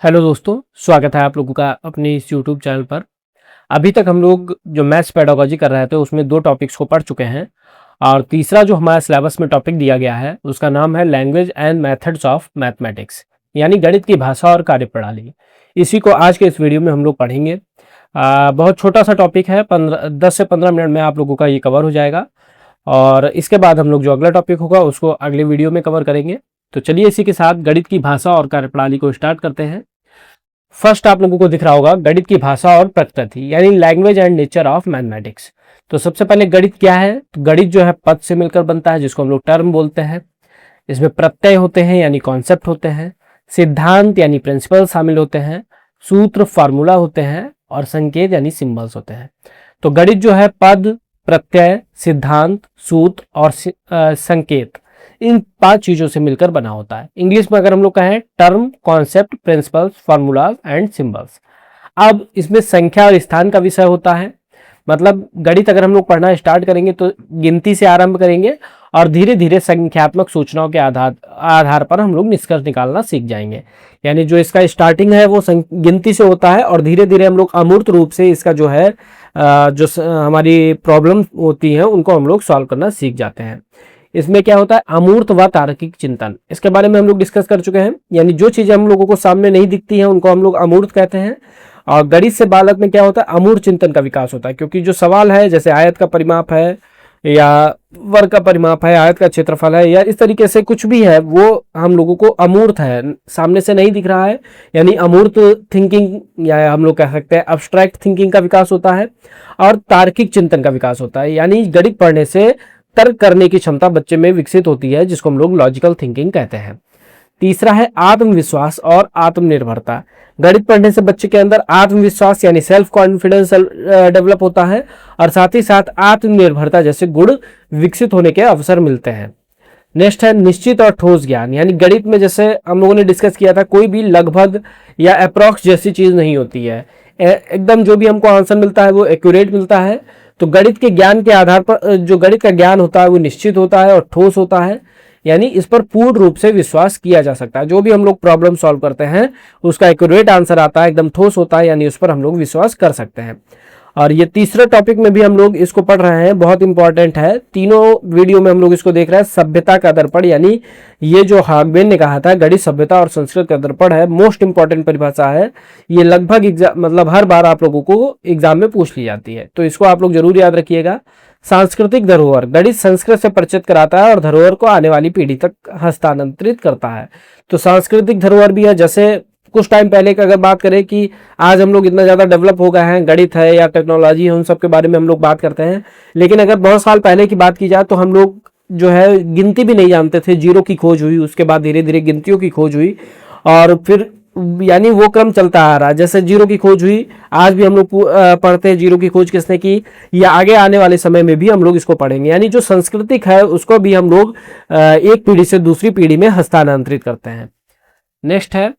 Hello दोस्तों, स्वागत है आप लोगों का अपने इस यूट्यूब चैनल पर। अभी तक हम लोग जो मैथ्स पेडागोजी कर रहे थे उसमें दो टॉपिक्स को पढ़ चुके हैं और तीसरा जो हमारा सिलेबस में टॉपिक दिया गया है उसका नाम है language and methods of mathematics, यानी गणित की भाषा और कार्यप्रणाली। इसी को आज के इस वीडियो में हम लोग पढ़ेंगे। बहुत छोटा सा टॉपिक है, 10 से 15 मिनट में आप लोगों का ये कवर हो जाएगा और इसके बाद हम लोग जो अगला टॉपिक होगा उसको अगले वीडियो में कवर करेंगे। तो चलिए इसी के साथ गणित की भाषा और कार्यप्रणाली को स्टार्ट करते हैं। फर्स्ट आप लोगों को दिख रहा होगा गणित की भाषा और प्रकृति, यानी language and nature of mathematics. तो सबसे पहले गणित क्या है? तो गणित जो है पद से मिलकर बनता है जिसको हम लोग टर्म बोलते हैं। इसमें प्रत्यय होते हैं यानी कॉन्सेप्ट होते हैं, सिद्धांत यानी प्रिंसिपल शामिल होते हैं, सूत्र फार्मूला होते हैं और संकेत यानी सिंबल्स होते हैं। तो गणित जो है पद, प्रत्यय, सिद्धांत, सूत्र और संकेत, इन 5 चीजों से मिलकर बना होता है। इंग्लिश में अगर हम लोग कहें term, concept, principles, formulas and symbols. अब इसमें संख्या और स्थान का विषय होता है। मतलब गणित अगर हम लोग पढ़ना स्टार्ट करेंगे तो गिनती से आरंभ करेंगे और धीरे धीरे संख्यात्मक सूचनाओं के आधार पर हम लोग निष्कर्ष निकालना सीख जाएंगे। यानी जो इसका स्टार्टिंग है वो गिनती से होता है और धीरे धीरे हम लोग अमूर्त रूप से इसका जो है हमारी प्रॉब्लम होती है उनको हम लोग सॉल्व करना सीख जाते हैं। इसमें क्या होता है? अमूर्त व तार्किक चिंतन, इसके बारे में हम लोग डिस्कस कर चुके हैं। यानी जो चीजें हम लोगों को सामने नहीं दिखती हैं उनको हम लोग अमूर्त कहते हैं। और गणित से बालक में क्या होता है? अमूर्त चिंतन का विकास होता है, क्योंकि जो सवाल है जैसे आयत का परिमाप है या वर्ग का परिमाप है, आयत का क्षेत्रफल है या इस तरीके से कुछ भी है, वो हम लोगों को अमूर्त है, सामने से नहीं दिख रहा है। यानी अमूर्त थिंकिंग या हम लोग कह सकते हैं अब्स्ट्रैक्ट थिंकिंग का विकास होता है और तार्किक चिंतन का विकास होता है। यानी गणित पढ़ने से तर्क करने की क्षमता बच्चे में विकसित होती है जिसको हम लोग लॉजिकल थिंकिंग कहते हैं। तीसरा है आत्मविश्वास और आत्मनिर्भरता। गणित पढ़ने से बच्चे के अंदर आत्मविश्वास यानी सेल्फ कॉन्फिडेंस डेवलप होता है और साथ ही साथ आत्मनिर्भरता जैसे गुण विकसित होने के अवसर मिलते हैं। नेक्स्ट है निश्चित और ठोस ज्ञान। यानी गणित में जैसे हम लोगों ने डिस्कस किया था, कोई भी लगभग या अप्रॉक्स जैसी चीज नहीं होती है। एकदम जो भी हमको आंसर मिलता है वो एक्यूरेट मिलता है। तो गणित के ज्ञान के आधार पर जो गणित का ज्ञान होता है वो निश्चित होता है और ठोस होता है, यानी इस पर पूर्ण रूप से विश्वास किया जा सकता है। जो भी हम लोग प्रॉब्लम सॉल्व करते हैं उसका एक्यूरेट आंसर आता है, एकदम ठोस होता है, यानी उस पर हम लोग विश्वास कर सकते हैं। और ये तीसरे टॉपिक में भी हम लोग इसको पढ़ रहे हैं, बहुत इंपॉर्टेंट है। तीनों वीडियो में हम लोग इसको देख रहे हैं, सभ्यता का दर्पण। यानी ये जो हागबेन ने कहा था गणित सभ्यता और संस्कृत का दर्पण है, मोस्ट इंपॉर्टेंट परिभाषा है। ये लगभग एग्जाम मतलब हर बार आप लोगों को एग्जाम में पूछ ली जाती है, तो इसको आप लोग जरूर याद रखिएगा। सांस्कृतिक धरोहर, गणित संस्कृत से परिचित कराता है और धरोहर को आने वाली पीढ़ी तक हस्तांतरित करता है। तो सांस्कृतिक धरोहर भी है, जैसे कुछ टाइम पहले की अगर बात करें कि आज हम लोग इतना ज़्यादा डेवलप हो गए हैं, गणित है या टेक्नोलॉजी है, उन सब के बारे में हम लोग बात करते हैं। लेकिन अगर बहुत साल पहले की बात की जाए तो हम लोग जो है गिनती भी नहीं जानते थे। जीरो की खोज हुई, उसके बाद धीरे धीरे गिनतियों की खोज हुई और फिर यानी वो क्रम चलता आ रहा है। जैसे जीरो की खोज हुई, आज भी हम लोग पढ़ते हैं जीरो की खोज किसने की, या आगे आने वाले समय में भी हम लोग इसको पढ़ेंगे। यानी जो सांस्कृतिक है उसको भी हम लोग एक पीढ़ी से दूसरी पीढ़ी में हस्तांतरित करते हैं। नेक्स्ट है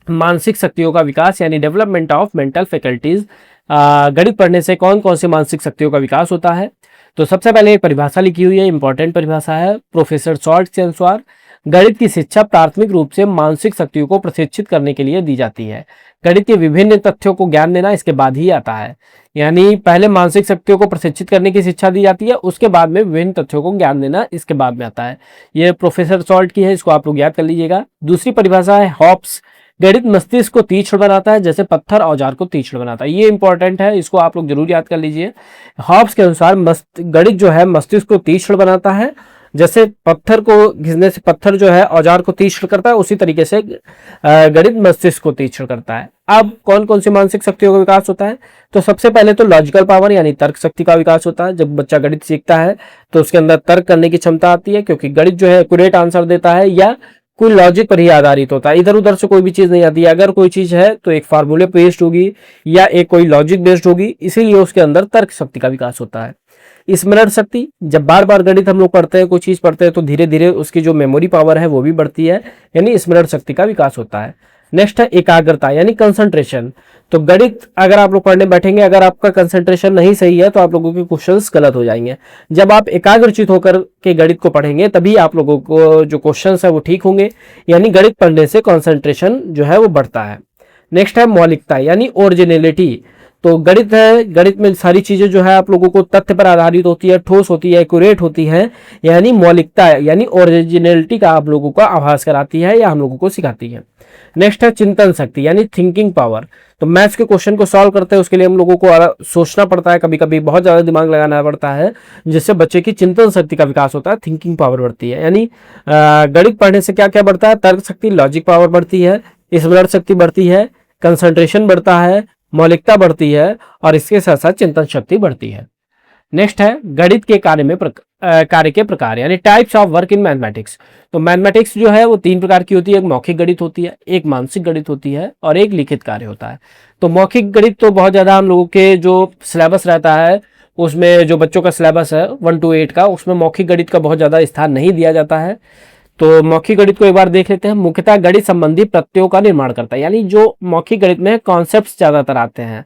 मानसिक शक्तियों का विकास, यानी डेवलपमेंट ऑफ मेंटल फैकल्टीज। गणित पढ़ने से कौन कौन सी मानसिक शक्तियों का विकास होता है? तो सबसे पहले एक परिभाषा लिखी हुई है, इंपॉर्टेंट परिभाषा है प्रोफेसर शॉर्ट के अनुसार, गणित की शिक्षा प्राथमिक रूप से मानसिक शक्तियों को प्रशिक्षित करने के लिए दी जाती है। गणित के विभिन्न तथ्यों को ज्ञान देना इसके बाद ही आता है। यानी पहले मानसिक शक्तियों को प्रशिक्षित करने की शिक्षा दी जाती है, उसके बाद में विभिन्न तथ्यों को ज्ञान देना इसके बाद में आता है। यह प्रोफेसर शॉर्ट की है, इसको आप लोग याद कर लीजिएगा। दूसरी परिभाषा है हॉब्स, गणित मस्तिष्क को तीक्ष्ण बनाता है जैसे पत्थर औजार को तीक्ष्ण बनाता है। ये इंपॉर्टेंट है, इसको आप लोग जरूर याद कर लीजिए। हॉब्स के अनुसार गणित जो है मस्तिष्क को तीक्ष्ण बनाता है, जैसे पत्थर को घिसने से पत्थर जो है औजार को तीक्ष्ण करता है, उसी तरीके से गणित मस्तिष्क को तीक्ष्ण करता है। अब कौन कौन सी मानसिक शक्तियों का विकास होता है? तो सबसे पहले तो लॉजिकल पावर यानी तर्क शक्ति का विकास होता है। जब बच्चा गणित सीखता है तो उसके अंदर तर्क करने की क्षमता आती है, क्योंकि गणित जो है एक्यूरेट आंसर देता है या कोई लॉजिक पर ही आधारित होता है, इधर उधर से कोई भी चीज नहीं आती है। अगर कोई चीज है तो एक फार्मूले बेस्ड होगी या एक कोई लॉजिक बेस्ड होगी, इसीलिए उसके अंदर तर्क शक्ति का विकास होता है। स्मरण शक्ति, जब बार बार गणित हम लोग पढ़ते हैं, कोई चीज पढ़ते हैं तो धीरे धीरे उसकी जो मेमोरी पावर है वो भी बढ़ती है, यानी स्मरण शक्ति का विकास होता है। नेक्स्ट है एकाग्रता यानी कंसंट्रेशन। तो गणित अगर आप लोग पढ़ने बैठेंगे, अगर आपका कंसंट्रेशन नहीं सही है तो आप लोगों के क्वेश्चंस गलत हो जाएंगे। जब आप एकाग्रचित होकर के गणित को पढ़ेंगे तभी आप लोगों को जो क्वेश्चंस है वो ठीक होंगे, यानी गणित पढ़ने से कंसंट्रेशन जो है वो बढ़ता है। नेक्स्ट है मौलिकता यानी ओरिजिनलिटी। तो गणित है, गणित में सारी चीजें जो है आप लोगों को तथ्य पर आधारित होती है, ठोस होती है, एक्यूरेट होती है, यानी मौलिकता यानी ओरिजिनलिटी का आप लोगों को आभास कराती है या हम लोगों को सिखाती है। नेक्स्ट है चिंतन शक्ति यानी थिंकिंग पावर। तो मैथ्स के क्वेश्चन को सॉल्व करते हैं उसके लिए हम लोगों को सोचना पड़ता है, कभी कभी बहुत ज्यादा दिमाग लगाना पड़ता है, जिससे बच्चे की चिंतन शक्ति का विकास होता है, थिंकिंग पावर बढ़ती है। यानी गणित पढ़ने से क्या क्या बढ़ता है, तर्क शक्ति, लॉजिक पावर बढ़ती है, स्मरण शक्ति बढ़ती है, कंसंट्रेशन बढ़ता है, मौलिकता बढ़ती है और इसके साथ साथ चिंतन शक्ति बढ़ती है। नेक्स्ट है गणित के कार्य के प्रकार यानी types of work in mathematics. तो मैथमेटिक्स जो है वो 3 प्रकार की होती है, एक मौखिक गणित होती है, एक मानसिक गणित होती है और एक लिखित कार्य होता है। तो मौखिक गणित तो बहुत ज़्यादा हम लोगों के जो सिलेबस रहता है उसमें, जो बच्चों का सिलेबस है 1 to 8 का, उसमें मौखिक गणित का बहुत ज़्यादा स्थान नहीं दिया जाता है। तो मौखिक गणित को एक बार देख लेते हैं। मुख्यतः गणित संबंधी प्रत्ययों का निर्माण करता है, यानी जो मौखिक गणित में कॉन्सेप्ट्स ज्यादातर आते हैं।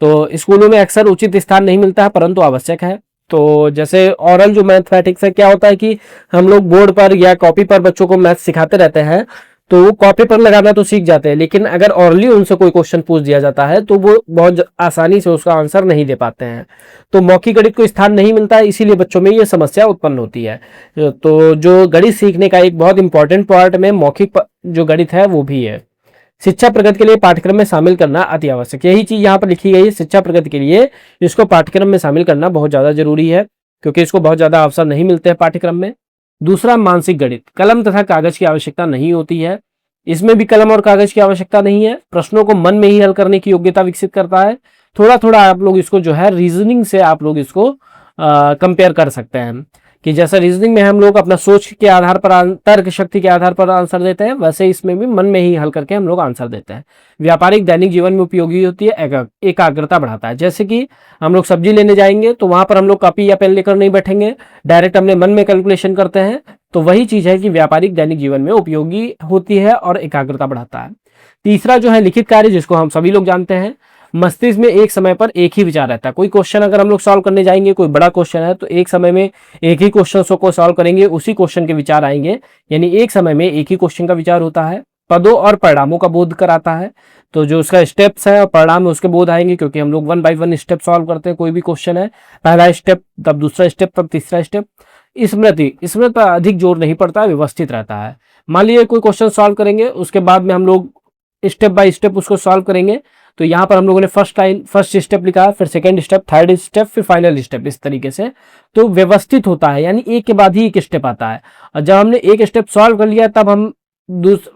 तो स्कूलों में अक्सर उचित स्थान नहीं मिलता है परंतु आवश्यक है। तो जैसे ओरल जो मैथमेटिक्स है, क्या होता है कि हम लोग बोर्ड पर या कॉपी पर बच्चों को मैथ सिखाते रहते हैं, तो वो कॉपी पर लगाना तो सीख जाते हैं, लेकिन अगर ओरली उनसे कोई क्वेश्चन पूछ दिया जाता है तो वो बहुत आसानी से उसका आंसर नहीं दे पाते हैं। तो मौखिक गणित को स्थान नहीं मिलता है, इसीलिए बच्चों में ये समस्या उत्पन्न होती है। तो जो गणित सीखने का एक बहुत इंपॉर्टेंट पार्ट में मौखिक जो गणित है वो भी है। शिक्षा प्रगति के लिए पाठ्यक्रम में शामिल करना अति आवश्यक, यही चीज यहाँ पर लिखी गई है। शिक्षा प्रगति के लिए इसको पाठ्यक्रम में शामिल करना बहुत ज्यादा जरूरी है, क्योंकि इसको बहुत ज्यादा अवसर नहीं मिलते हैं पाठ्यक्रम में। दूसरा मानसिक गणित, कलम तथा कागज की आवश्यकता नहीं होती है। इसमें भी कलम और कागज की आवश्यकता नहीं है, प्रश्नों को मन में ही हल करने की योग्यता विकसित करता है। थोड़ा थोड़ा आप लोग इसको जो है रीजनिंग से आप लोग इसको कंपेयर कर सकते हैं कि जैसे रीजनिंग में हम लोग अपना सोच के आधार पर, तर्क शक्ति के आधार पर आंसर देते हैं, वैसे इसमें भी मन में ही हल करके हम लोग आंसर देते हैं। व्यापारिक दैनिक जीवन में उपयोगी होती है, एकाग्रता बढ़ाता है। जैसे कि हम लोग सब्जी लेने जाएंगे तो वहां पर हम लोग कॉपी या पेन लेकर नहीं बैठेंगे, डायरेक्ट अपने मन में कैलकुलेशन करते हैं। तो वही चीज है कि व्यापारिक दैनिक जीवन में उपयोगी होती है और एकाग्रता बढ़ाता है। तीसरा जो है लिखित कार्य, जिसको हम सभी लोग जानते हैं। मस्तिष्क में एक समय पर एक ही विचार रहता है। कोई क्वेश्चन अगर हम लोग सॉल्व करने जाएंगे, कोई बड़ा क्वेश्चन है, तो एक समय में एक ही क्वेश्चन को सॉल्व करेंगे, उसी क्वेश्चन के विचार आएंगे, यानी एक समय में एक ही क्वेश्चन का विचार होता है। पदों और परिणामों का बोध कराता है, तो जो उसका स्टेप्स है और परिणाम उसके बोध आएंगे, क्योंकि हम लोग 1 by 1 स्टेप सॉल्व करते हैं। कोई भी क्वेश्चन है, पहला स्टेप, तब दूसरा स्टेप, तब तीसरा स्टेप। स्मृति पर अधिक जोर नहीं पड़ता है, व्यवस्थित रहता है। मान लीजिए कोई क्वेश्चन सॉल्व करेंगे, उसके बाद में हम लोग स्टेप बाय स्टेप उसको सॉल्व करेंगे। तो यहाँ पर हम लोगों ने फर्स्ट स्टेप लिखा, फिर सेकंड स्टेप, थर्ड स्टेप, फिर फाइनल स्टेप, इस तरीके से तो व्यवस्थित होता है, यानी एक के बाद ही एक स्टेप आता है। और जब हमने एक स्टेप सॉल्व कर लिया तब हम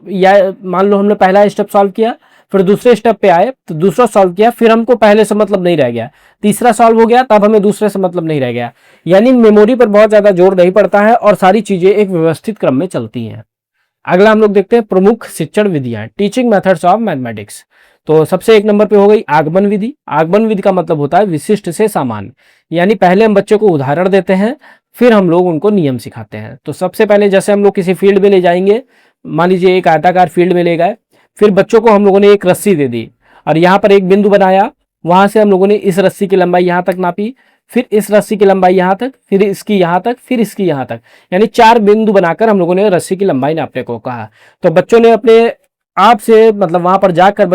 या मान लो हमने पहला स्टेप सॉल्व किया, फिर दूसरे स्टेप पे आए तो दूसरा सॉल्व किया, फिर हमको पहले से मतलब नहीं रह गया, तीसरा सॉल्व हो गया, तब हमें दूसरे से मतलब नहीं रह गया। यानी मेमोरी पर बहुत ज्यादा जोर नहीं पड़ता है और सारी चीजें एक व्यवस्थित क्रम में चलती हैं। अगला हम लोग देखते हैं प्रमुख शिक्षण विधियां, टीचिंग मेथड्स ऑफ मैथमेटिक्स। तो सबसे 1 नंबर पे हो गई आगमन विधि। आगमन विधि का मतलब होता है विशिष्ट से सामान्य, यानी पहले हम बच्चे को उदाहरण देते हैं, फिर हम लोग उनको नियम सिखाते हैं। तो सबसे पहले जैसे हम लोग किसी फील्ड में ले जाएंगे, मान लीजिए एक आयताकार फील्ड में ले गए, फिर बच्चों को हम लोगों ने एक रस्सी दे दी और यहाँ पर एक बिंदु बनाया, वहां से हम लोगों ने इस रस्सी की लंबाई यहाँ तक नापी, फिर इस रस्सी की लंबाई यहाँ तक, फिर इसकी यहाँ तक, फिर इसकी यहाँ तक, यानी 4 बिंदु बनाकर हम लोगों ने रस्सी की लंबाई नापने को कहा। तो बच्चों ने अपने आप से मतलब वहां पर जाकर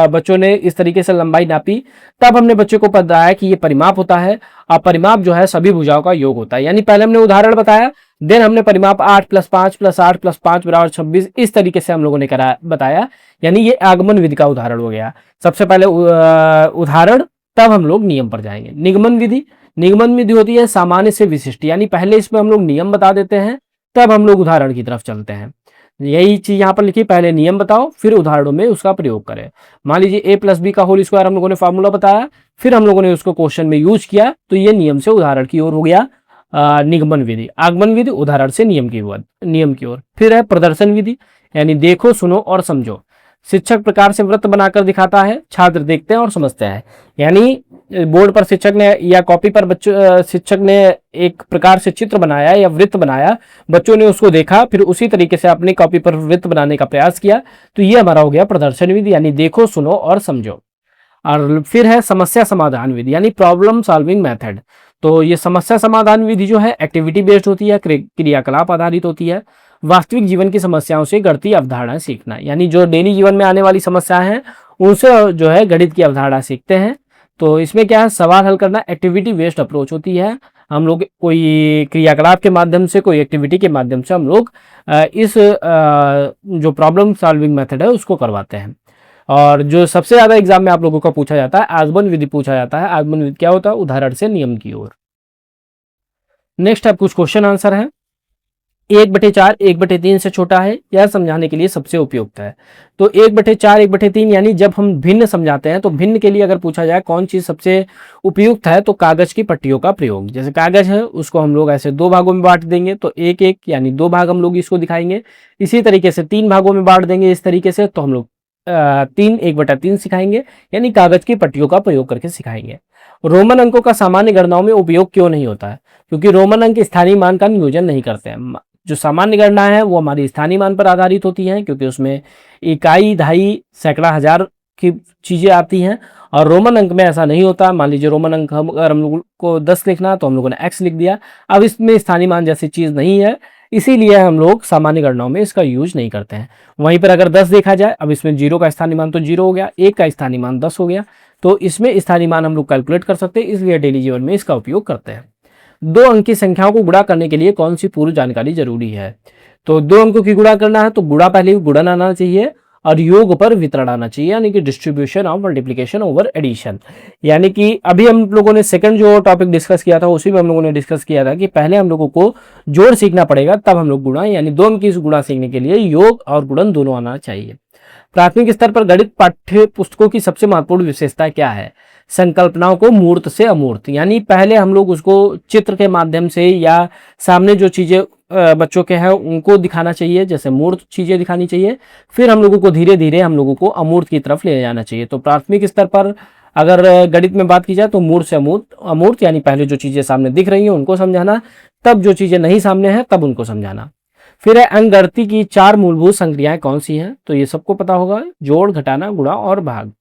बच्चों ने इस तरीके से लंबाई नापी, तब हमने बच्चों को बताया कि ये परिमाप होता है और परिमाप जो है सभी भुजाओं का योग होता है। यानी पहले हमने उदाहरण बताया, देन हमने परिमाप 8 + 5 + 8 + 5 = 26, इस तरीके से हम लोगों ने बताया। यानी ये आगमन विधि का उदाहरण हो गया। सबसे पहले उदाहरण, तब हम लोग नियम पर जाएंगे। निगमन विधि, निगमन विधि होती है सामान्य से विशिष्ट, यानी पहले इसमें हम लोग नियम बता देते हैं, तब हम लोग उदाहरण की तरफ चलते हैं। यही चीज यहाँ पर लिखी, पहले नियम बताओ फिर उदाहरणों में उसका प्रयोग करें। मान लीजिए a + b का होल स्क्वायर हम लोगों ने फॉर्मूला बताया, फिर हम लोगों ने उसको क्वेश्चन में यूज किया, तो ये नियम से उदाहरण की ओर हो गया निगमन विधि। आगमन विधि उदाहरण से नियम की ओर। फिर है प्रदर्शन विधि, यानी देखो, सुनो और समझो। शिक्षक प्रकार से वृत्त बनाकर दिखाता है, छात्र देखते हैं और समझते हैं। यानी बोर्ड पर शिक्षक ने या कॉपी पर शिक्षक ने एक प्रकार से चित्र बनाया या वृत्त बनाया, बच्चों ने उसको देखा, फिर उसी तरीके से अपनी कॉपी पर वृत्त बनाने का प्रयास किया। तो ये हमारा हो गया प्रदर्शन विधि, यानी देखो, सुनो और समझो। और फिर है समस्या समाधान विधि, यानी प्रॉब्लम सॉल्विंग मेथड। तो ये समस्या समाधान विधि जो है एक्टिविटी बेस्ड होती है, क्रियाकलाप आधारित होती है। वास्तविक जीवन की समस्याओं से गणितीय अवधारणा सीखना, यानी जो डेली जीवन में आने वाली समस्या है उनसे जो है गणित की अवधारणा सीखते हैं। तो इसमें क्या है, सवाल हल करना एक्टिविटी बेस्ड अप्रोच होती है। हम लोग कोई क्रियाकलाप के माध्यम से, कोई एक्टिविटी के माध्यम से हम लोग इस जो प्रॉब्लम सॉल्विंग मेथड है उसको करवाते हैं। और जो सबसे ज्यादा एग्जाम में आप लोगों का पूछा जाता है, आगमन विधि पूछा जाता है। आगमन विधि क्या होता है, उदाहरण से नियम की ओर। नेक्स्ट अब कुछ क्वेश्चन आंसर है। 1/4 1/3 से छोटा है, यह समझाने के लिए सबसे उपयुक्त है। तो 1/4 1/3 यानी जब हम भिन्न समझाते हैं, तो भिन्न के लिए अगर पूछा जाए कौन चीज सबसे उपयुक्त है, तो कागज की पट्टियों का प्रयोग। जैसे कागज है उसको हम लोग ऐसे 2 भागों में बांट देंगे, तो 1 1 यानी 2 भाग हम लोग इसको दिखाएंगे। इसी तरीके से 3 भागों में बांट देंगे इस तरीके से, तो हम लोग 3 1/3 सिखाएंगे, यानी कागज की पट्टियों का प्रयोग करके सिखाएंगे। रोमन अंकों का सामान्य गणनाओं में उपयोग क्यों नहीं होता है, क्योंकि रोमन अंक स्थानीय मान का नियोजन नहीं करते हैं। जो सामान्य गणना है वो हमारी स्थानीय मान पर आधारित होती हैं, क्योंकि उसमें इकाई, दहाई, सैकड़ा, हजार की चीजें आती हैं। और रोमन अंक में ऐसा नहीं होता। मान लीजिए रोमन अंक अगर हम लोगों को 10 लिखना है तो हम लोगों ने x लिख दिया। अब इसमें स्थानीय मान जैसी चीज नहीं है, इसीलिए हम लोग सामान्य गणनाओं में इसका यूज नहीं करते हैं। वहीं पर अगर 10 देखा जाए, अब इसमें 0 का स्थानीय मान तो 0 हो गया, 1 का स्थानीय मान 10 हो गया, तो इसमें स्थानीय मान हम लोग कैलकुलेट कर सकते हैं, इसलिए डेली जीवन में इसका उपयोग करते हैं। 2 अंक की संख्याओं को गुणा करने के लिए कौन सी पूर्व जानकारी जरूरी है। तो 2 अंकों की गुणा करना है तो गुणा पहले गुणन आना चाहिए और योग पर वितरण आना चाहिए, यानी कि distribution of multiplication over addition. यानी कि अभी हम लोगों ने सेकंड जो टॉपिक डिस्कस किया था उसी में हम लोगों ने डिस्कस किया था कि पहले हम लोगों को जोड़ सीखना पड़ेगा, तब हम लोग गुणा, यानी 2 अंक की गुणा सीखने के लिए योग और गुणन दोनों आना चाहिए। प्राथमिक स्तर पर गणित पाठ्य पुस्तकों की सबसे महत्वपूर्ण विशेषता क्या है। संकल्पनाओं को मूर्त से अमूर्त, यानी पहले हम लोग उसको चित्र के माध्यम से या सामने जो चीजें बच्चों के हैं उनको दिखाना चाहिए, जैसे मूर्त चीजें दिखानी चाहिए, फिर हम लोगों को धीरे धीरे हम लोगों को अमूर्त की तरफ ले जाना चाहिए। तो प्राथमिक स्तर पर अगर गणित में बात की जाए तो मूर्त से अमूर्त, यानी पहले जो चीजें सामने दिख रही हैं उनको समझाना, तब जो चीजें नहीं सामने हैं तब उनको समझाना। फिर है अंकगणित की 4 मूलभूत संक्रियाएं कौन सी हैं, तो ये सबको पता होगा, जोड़, घटाना, गुणा और भाग।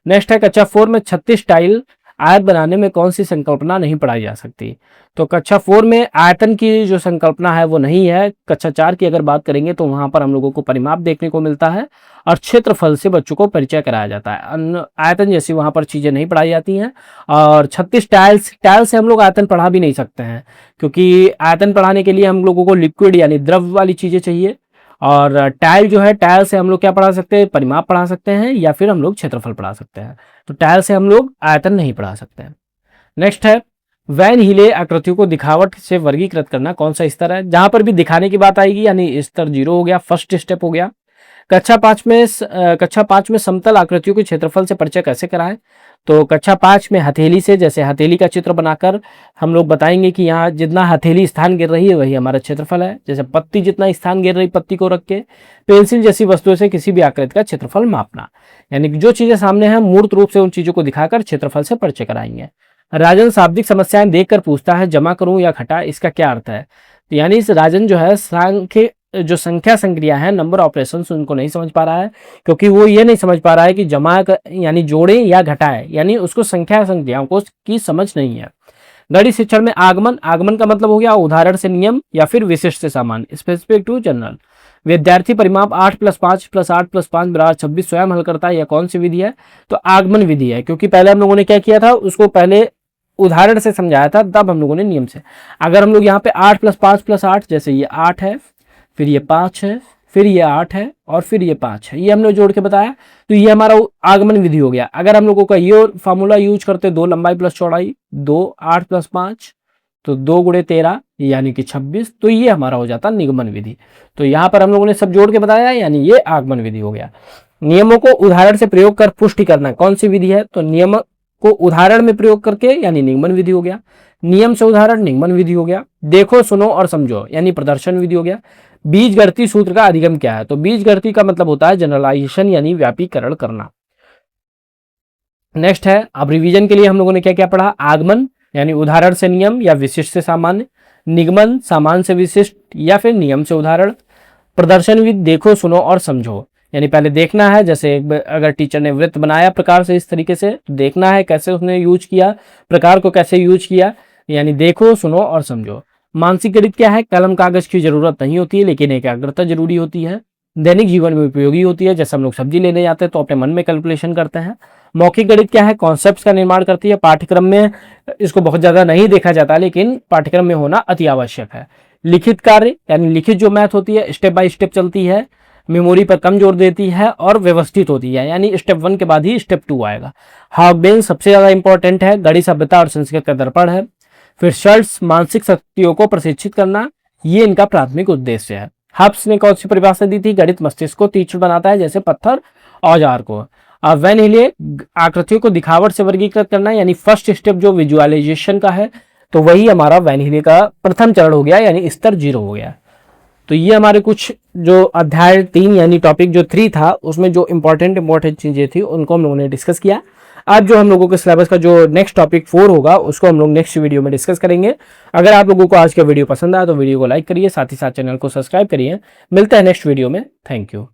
नेक्स्ट है कक्षा 4 में 36 टाइल आयत बनाने में कौन सी संकल्पना नहीं पढ़ाई जा सकती। तो कक्षा 4 में आयतन की जो संकल्पना है वो नहीं है। कक्षा 4 की अगर बात करेंगे तो वहां पर हम लोगों को परिमाप देखने को मिलता है और क्षेत्रफल से बच्चों को परिचय कराया जाता है। आयतन जैसी वहां पर चीजें नहीं पढ़ाई जाती हैं। और 36 टाइल से हम लोग आयतन पढ़ा भी नहीं सकते हैं, क्योंकि आयतन पढ़ाने के लिए हम लोगों को लिक्विड यानी द्रव वाली चीजें चाहिए। और टाइल जो है, टाइल से हम लोग क्या पढ़ा सकते हैं, परिमाप पढ़ा सकते हैं या फिर हम लोग क्षेत्रफल पढ़ा सकते हैं। तो टाइल से हम लोग आयतन नहीं पढ़ा सकते हैं। नेक्स्ट है वैन हीले आकृतियों को दिखावट से वर्गीकृत करना कौन सा स्तर है। जहां पर भी दिखाने की बात आएगी यानी स्तर 0 हो गया, फर्स्ट स्टेप हो गया। कक्षा 5 में समतल आकृतियों के क्षेत्रफल से परिचय कैसे कराएं। तो कक्षा 5 में हथेली से, जैसे हथेली का चित्र बनाकर हम लोग बताएंगे कि यहाँ जितना हथेली स्थान गिर रही है वही हमारा क्षेत्रफल है। जैसे पत्ती जितना स्थान गिर रही, पत्ती को रख के पेंसिल जैसी वस्तुओं से किसी भी आकृति का क्षेत्रफल मापना, यानी कि जो चीजें सामने हैं मूर्त रूप से उन चीजों को दिखाकर क्षेत्रफल से परिचय कराएंगे। राजन शाब्दिक समस्याएं देखकर पूछता है जमा करूं या घटा, इसका क्या अर्थ है। तो यानी इस राजन जो है जो संख्या संक्रिया है, नंबर ऑपरेशन, उनको नहीं समझ पा रहा है, क्योंकि वो ये नहीं समझ पा रहा है कि जमा यानी जोड़े या घटाए, यानी उसको संख्या संक्रियाओं को की समझ नहीं है। गणित शिक्षण में आगमन का मतलब हो गया उदाहरण से नियम या फिर विशिष्ट से सामान्य, स्पेसिफिक टू जनरल। विद्यार्थी परिमाप 8 + 5 + 8 + 5 = 26 स्वयं हल करता है, यह कौन सी विधि है। तो आगमन विधि है, क्योंकि पहले हम लोगों ने क्या किया था, उसको पहले उदाहरण से समझाया था, तब हम लोगों ने नियम से। अगर हम लोग यहाँ पे 8 + 5 + 8, जैसे ये 8 है, फिर ये 5 है, फिर ये 8 है और फिर ये 5 है, ये हमने जोड़ के बताया, तो ये हमारा आगमन विधि हो गया। अगर हम लोगों का ये फार्मूला यूज करते 2 लंबाई प्लस चौड़ाई, 2 8 + 5 तो 2 × 13 यानी कि 26, तो ये हमारा हो जाता निगमन विधि। तो यहाँ पर हम लोगों ने सब जोड़ के बताया, यानी ये आगमन विधि हो गया। नियमों को उदाहरण से प्रयोग कर पुष्टि करना कौन सी विधि है। तो नियम को उदाहरण में प्रयोग करके यानी निगमन विधि हो गया। नियम से उदाहरण निगमन विधि हो गया। देखो, सुनो और समझो यानी प्रदर्शन विधि हो गया। बीजगणितीय सूत्र का अधिगम क्या है? तो बीजगणितीय का मतलब होता है जनरलाइजेशन यानी व्यापीकरण करना। नेक्स्ट है, अब रिवीजन के लिए हम लोगों ने क्या क्या पढ़ा? आगमन यानी उदाहरण से नियम या विशिष्ट से सामान्य, निगमन सामान्य से विशिष्ट या फिर नियम से उदाहरण, प्रदर्शन विधि देखो सुनो और समझो, यानी पहले देखना है, जैसे अगर टीचर ने वृत्त बनाया प्रकार से इस तरीके से, देखना है कैसे उसने यूज किया, प्रकार को कैसे यूज किया, यानी देखो सुनो और समझो। मानसिक गणित क्या है? कलम कागज की जरूरत नहीं होती है लेकिन एकाग्रता जरूरी होती है, दैनिक जीवन में उपयोगी होती है, जैसे हम लोग सब्जी लेने जाते हैं तो अपने मन में कैलकुलेशन करते हैं। मौखिक गणित क्या है? कॉन्सेप्ट्स का निर्माण करती है, पाठ्यक्रम में इसको बहुत ज्यादा नहीं देखा जाता लेकिन पाठ्यक्रम में होना अति आवश्यक है। लिखित कार्य यानी लिखित जो मैथ होती है स्टेप बाय स्टेप चलती है, मेमोरी पर कम जोर देती है और व्यवस्थित होती है, यानी स्टेप 1 के बाद ही स्टेप 2 आएगा। हाउसबेन सबसे ज्यादा इंपॉर्टेंट है, गणित सभ्यता और संस्कृत का दर्पण है। फिर शर्ट्स मानसिक शक्तियों को प्रशिक्षित करना, ये इनका प्राथमिक उद्देश्य है। हब्स ने कौन सी परिभाषा दी थी? गणित मस्तिष्क को तीक्ष्ण बनाता है जैसे पत्थर औजार को। अब वैन हिले आकृतियों को दिखावट से वर्गीकृत करना, यानी फर्स्ट स्टेप जो विजुअलाइजेशन का है तो वही हमारा वैन हिले का प्रथम चरण हो गया, यानी स्तर 0 हो गया। तो ये हमारे कुछ जो अध्याय 3 यानी टॉपिक जो 3 था उसमें जो इंपॉर्टेंट चीजें थी उनको हम लोगों ने डिस्कस किया। आज जो हम लोगों के सिलेबस का जो नेक्स्ट टॉपिक 4 होगा उसको हम लोग नेक्स्ट वीडियो में डिस्कस करेंगे। अगर आप लोगों को आज का वीडियो पसंद आया तो वीडियो को लाइक करिए, साथ ही साथ चैनल को सब्सक्राइब करिए। मिलते हैं नेक्स्ट वीडियो में। Thank you.